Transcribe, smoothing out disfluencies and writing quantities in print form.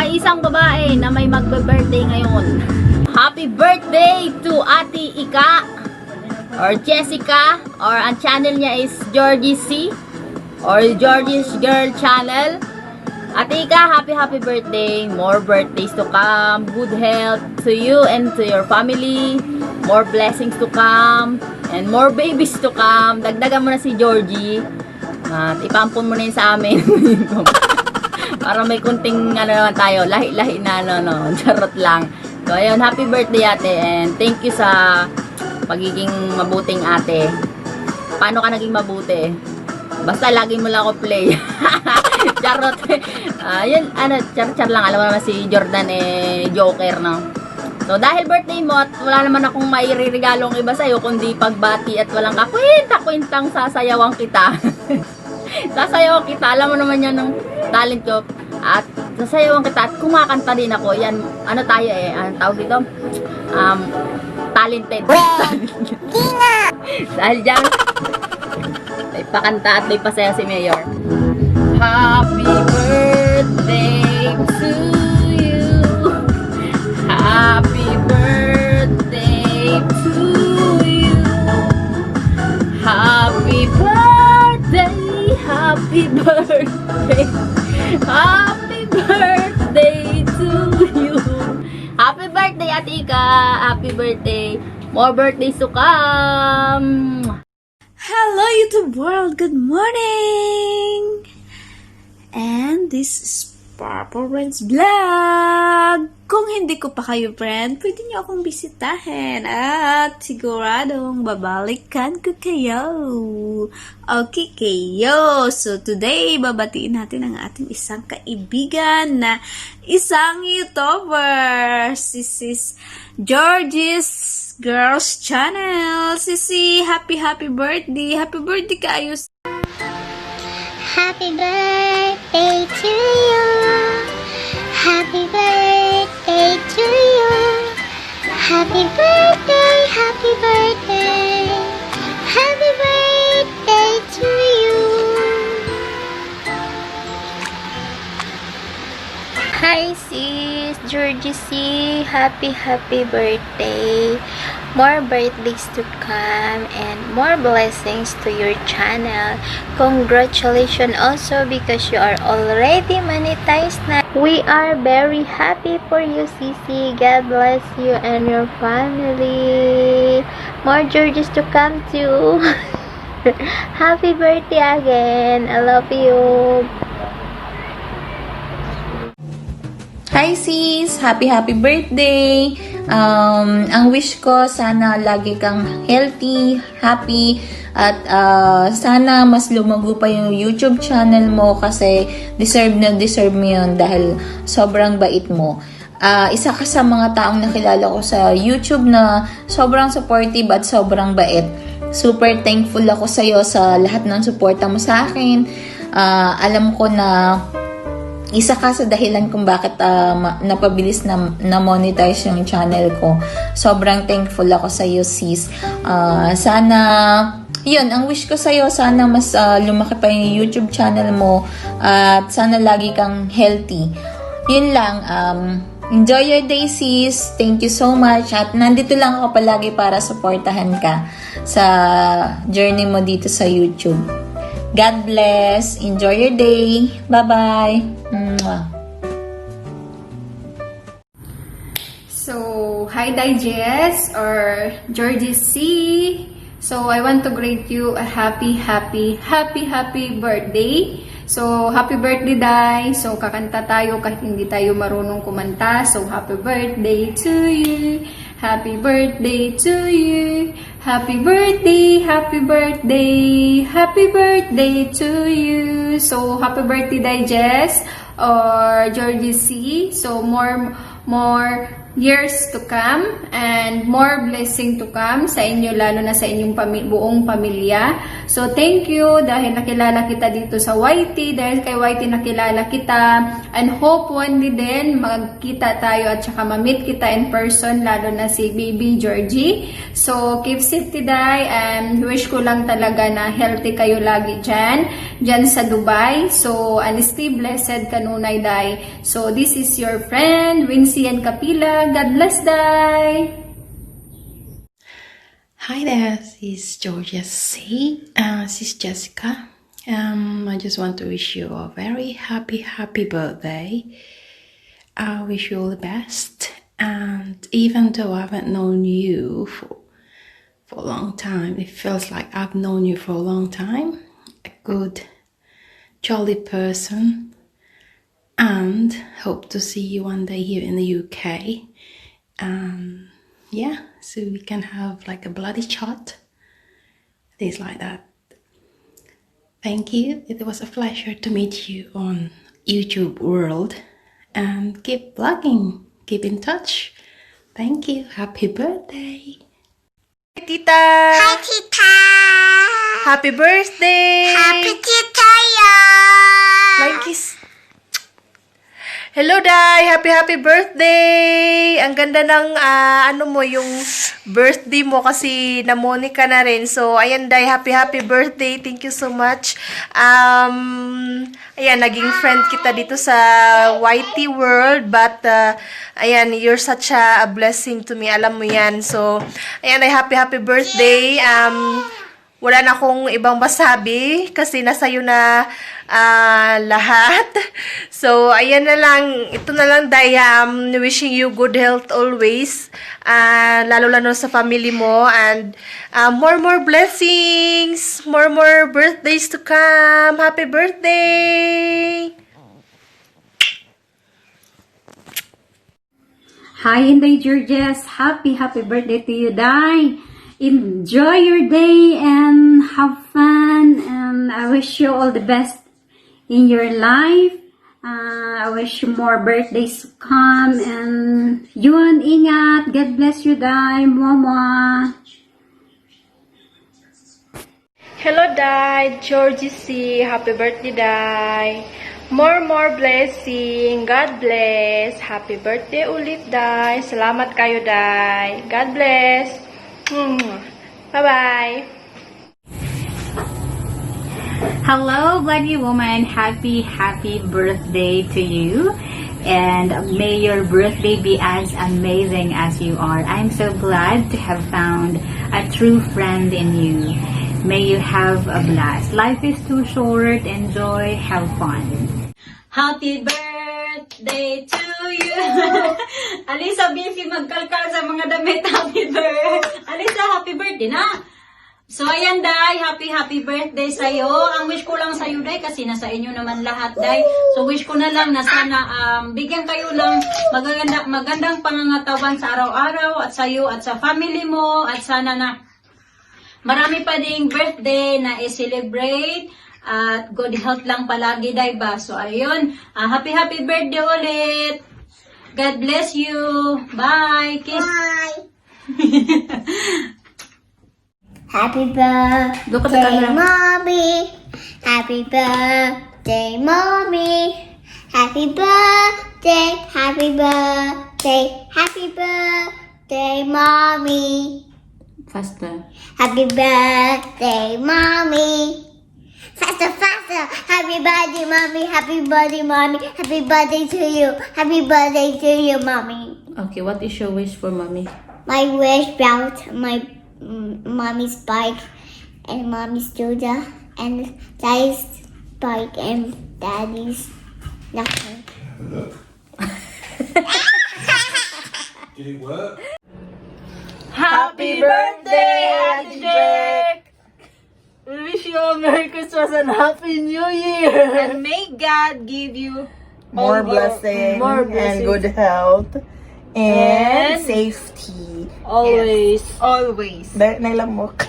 may isang babae na may magbe-birthday ngayon. Happy birthday to Ate Ika or Jessica, or ang channel niya is Georjess or Georjess Girl Channel. Ate Ika, happy birthday. More birthdays to come. Good health to you and to your family. More blessings to come and more babies to come. Dagdagan mo na si Georgie at ipampun mo na yun sa amin. Para may kunting ano naman tayo, lahi-lahi na ano, charot lang. So ayun, happy birthday ate, and thank you sa pagiging mabuting ate. Paano ka naging mabuti? Basta lagi mo lang ako play. Charot. Yun, ano, char lang. Alam mo naman si Jordan joker, no? So dahil birthday mo at wala naman akong mairiregalong iba sa'yo kundi pagbati at walang kakwenta-kwentang sasayawan kita. Sasayawan kita, alam mo naman yan ng talent ko. At sasayawan kita at kumakanta din ako. Yan, ano tayo ang tawag dito? Talented. Dahil dyan, may pakanta at may pasaya si Mayor. Happy birthday to you. Happy birthday to you. Happy birthday. Happy birthday. Happy birthday to you. Happy birthday, Ate Ika. Happy birthday. More birthdays to come. Hello YouTube world, good morning! And this is Purple Friends Vlog! Kung hindi ko pa kayo friend, pwede nyo akong bisitahin at siguradong babalikan ko kayo. Okay kayo! So today, babatiin natin ang ating isang kaibigan na isang YouTuber. This is Georjess Girls Channel. Sisi, happy birthday. Happy birthday kayo. Happy birthday to you. Happy birthday to you. Happy birthday, happy birthday. Happy birthday to you. Hi sis, Georjess, happy birthday. More birthdays to come and more blessings to your channel. Congratulations also because you are already monetized na. We are very happy for you, Sisi. God bless you and your family. More Georjess to come too. Happy birthday again. I love you. Hi sis! Happy birthday! Ang wish ko, sana lagi kang healthy, happy, at sana mas lumago pa yung YouTube channel mo kasi deserve mo yun dahil sobrang bait mo. Isa ka sa mga taong nakilala ko sa YouTube na sobrang supportive at sobrang bait. Super thankful ako sa'yo sa lahat ng suporta mo sa akin. Alam ko na isa ka sa dahilan kung bakit napabilis na monetize yung channel ko. Sobrang thankful ako sa iyo, sis. Sana, yun, ang wish ko sa iyo, sana mas lumaki pa yung YouTube channel mo at sana lagi kang healthy. Yun lang, enjoy your day, sis. Thank you so much. At nandito lang ako palagi para supportahan ka sa journey mo dito sa YouTube. God bless. Enjoy your day. Bye-bye. So, hi Digest or Georjess. So, I want to greet you a happy birthday. So, happy birthday, Day. So, kakanta tayo kahit hindi tayo marunong kumanta. So, happy birthday to you. Happy birthday to you. Happy birthday, happy birthday. Happy birthday to you. So, happy birthday, Digest or Georjess. So, more more years to come and more blessing to come sa inyo, lalo na sa inyong buong pamilya. So thank you dahil nakilala kita dito sa YT, dahil kay YT nakilala kita, and hope one day din magkita tayo at saka ma-meet kita in person, lalo na si baby Georgie. So keep safety day, and wish ko lang talaga na healthy kayo lagi dyan sa Dubai. So and stay blessed kanunay day. So this is your friend Wincy and Kapila. God bless, Day! Hi there, this is Georjess. This is Jessica. I just want to wish you a very happy birthday. I wish you all the best. And even though I haven't known you for a long time, it feels like I've known you for a long time. A good, jolly person. And hope to see you one day here in the UK. Yeah, so we can have like a bloody chat, things like that. Thank you. It was a pleasure to meet you on YouTube World, and keep vlogging, keep in touch. Thank you. Happy birthday. Hi, Tita! Hi, Tita! Happy birthday! Happy Tita! Flying kiss. Hello, Day! Happy birthday! Ang ganda ng ano mo, yung birthday mo kasi namoni ka na rin. So, ayan, Day, happy birthday. Thank you so much. Ayan, naging friend kita dito sa YT World, but ayan, you're such a blessing to me. Alam mo yan. So, ayan, Day, happy birthday. Wala na akong ibang masabi kasi nasa iyo na lahat. So, ayan na lang. Ito na lang, Day. Wishing you good health always. Lalo sa family mo. And more blessings. More birthdays to come. Happy birthday! Hi, Inday Georjess. Happy birthday to you, Day. Enjoy your day and have fun, and I wish you all the best in your life. I wish you more birthdays to come, and yun, ingat. God bless you, Day. Mama. Hello, Day. Georjess. Happy birthday, Day. More blessing. God bless. Happy birthday ulit, Day. Salamat kayo, Day. God bless. Bye-bye. Hello, Bloody Woman. Happy birthday to you. And may your birthday be as amazing as you are. I'm so glad to have found a true friend in you. May you have a blast. Life is too short. Enjoy. Have fun. Happy birthday to you. Alisa, Biffy, magkalkal sa mga damit. Happy birthday. Alisa, happy birthday na. So, ayan, Day. Happy birthday sa'yo. Ang wish ko lang sa'yo, Day, kasi nasa inyo naman lahat, Day. So, wish ko na lang na sana bigyan kayo lang magandang pangangatawan sa araw-araw at sa'yo at sa family mo. At sana na marami pa ding birthday na i-celebrate. At good health lang palagi, Day ba? So, ayun. Happy birthday ulit. God bless you. Bye. Kiss. Bye! Happy birthday, Mommy! Happy birthday, Mommy! Happy birthday, happy birthday, Mommy! Faster. Happy birthday, Mommy! Faster! Happy birthday, Mommy! Happy birthday, Mommy! Happy birthday to you! Happy birthday to you, Mommy! Okay, what is your wish for Mommy? My wish about my Mommy's bike and Mommy's Georgia and Daddy's bike and Daddy's nothing. Did it work? Happy birthday, Ate Jack! We wish you a Merry Christmas and Happy New Year! And may God give you More blessing and good health and safety. Always. Dahil nailamok.